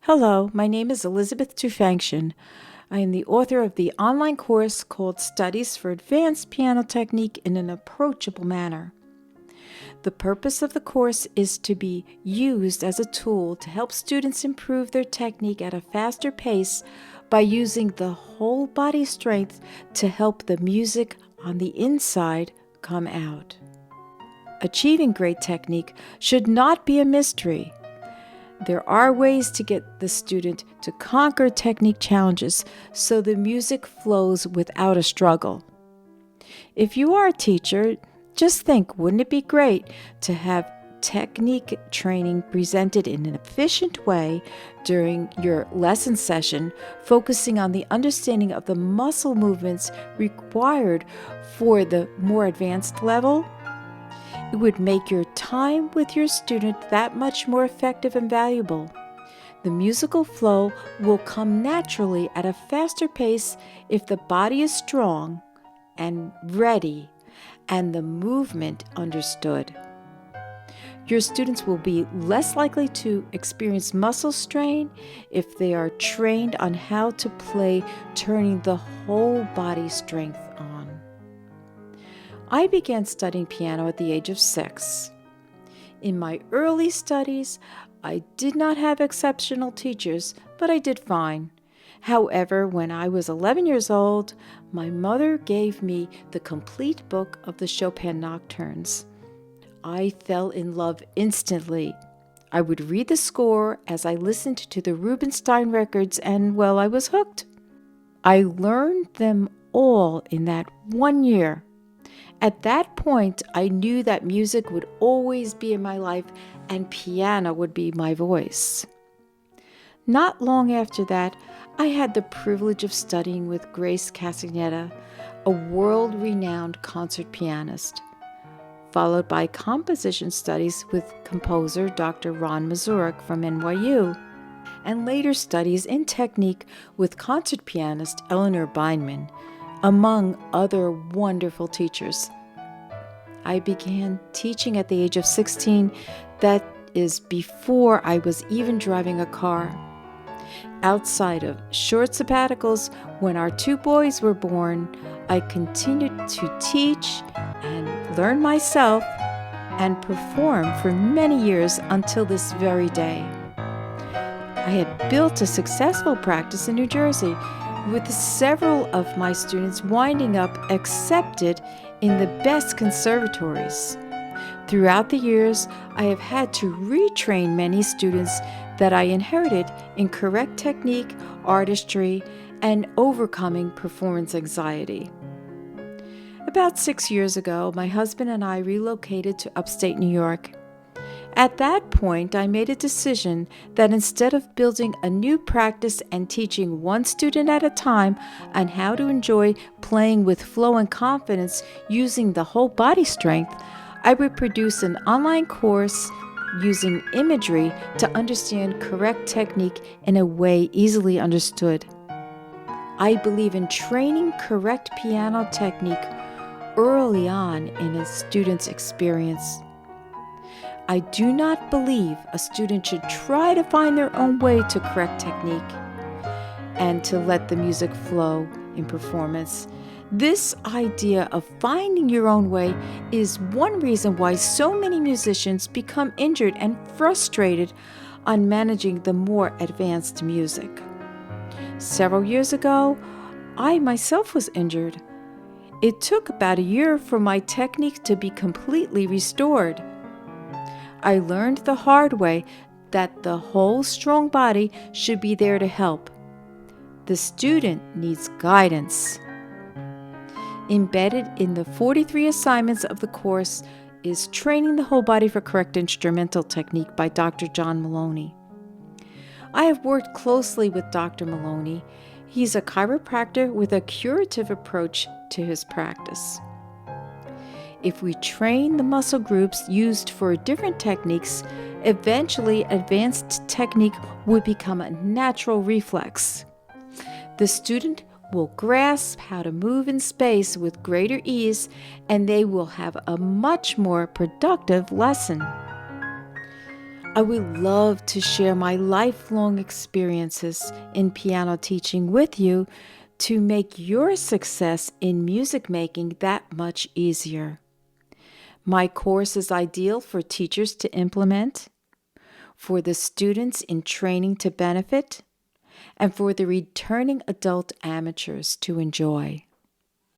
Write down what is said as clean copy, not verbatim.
Hello, my name is Elizabeth Tufankjian. I am the author of the online course called Studies for Advanced Piano Technique in an Approachable Manner. The purpose of the course is to be used as a tool to help students improve their technique at a faster pace by using the whole body strength to help the music on the inside come out. Achieving great technique should not be a mystery. There are ways to get the student to conquer technique challenges so the music flows without a struggle. If you are a teacher, just think, wouldn't it be great to have technique training presented in an efficient way during your lesson session, focusing on the understanding of the muscle movements required for the more advanced level? It would make your time with your student that much more effective and valuable. The musical flow will come naturally at a faster pace if the body is strong and ready and the movement understood. Your students will be less likely to experience muscle strain if they are trained on how to play, turning the whole body strength on. I began studying piano at the age of 6. In my early studies, I did not have exceptional teachers, but I did fine. However, when I was 11 years old, my mother gave me the complete book of the Chopin Nocturnes. I fell in love instantly. I would read the score as I listened to the Rubinstein records, and, well, I was hooked. I learned them all in that 1 year. At that point, I knew that music would always be in my life and piano would be my voice. Not long after that, I had the privilege of studying with Grace Castagnetta, a world-renowned concert pianist, followed by composition studies with composer Dr. Ron Mazurek from NYU, and later studies in technique with concert pianist Eleanor Beinman, among other wonderful teachers. I began teaching at the age of 16, that is before I was even driving a car. Outside of short sabbaticals, when our 2 boys were born, I continued to teach and learn myself and perform for many years until this very day. I had built a successful practice in New Jersey, with several of my students winding up accepted in the best conservatories. Throughout the years, I have had to retrain many students that I inherited in correct technique, artistry, and overcoming performance anxiety. About 6 years ago, my husband and I relocated to upstate New York. At that point, I made a decision that instead of building a new practice and teaching one student at a time on how to enjoy playing with flow and confidence using the whole body strength, I would produce an online course using imagery to understand correct technique in a way easily understood. I believe in training correct piano technique early on in a student's experience. I do not believe a student should try to find their own way to correct technique and to let the music flow in performance. This idea of finding your own way is one reason why so many musicians become injured and frustrated on managing the more advanced music. Several years ago, I myself was injured. It took about a year for my technique to be completely restored. I learned the hard way that the whole strong body should be there to help. The student needs guidance. Embedded in the 43 assignments of the course is Training the Whole Body for Correct Instrumental Technique by Dr. John Maloney. I have worked closely with Dr. Maloney. He's a chiropractor with a curative approach to his practice. If we train the muscle groups used for different techniques, eventually advanced technique would become a natural reflex. The student will grasp how to move in space with greater ease, and they will have a much more productive lesson. I would love to share my lifelong experiences in piano teaching with you to make your success in music making that much easier. My course is ideal for teachers to implement, for the students in training to benefit, and for the returning adult amateurs to enjoy.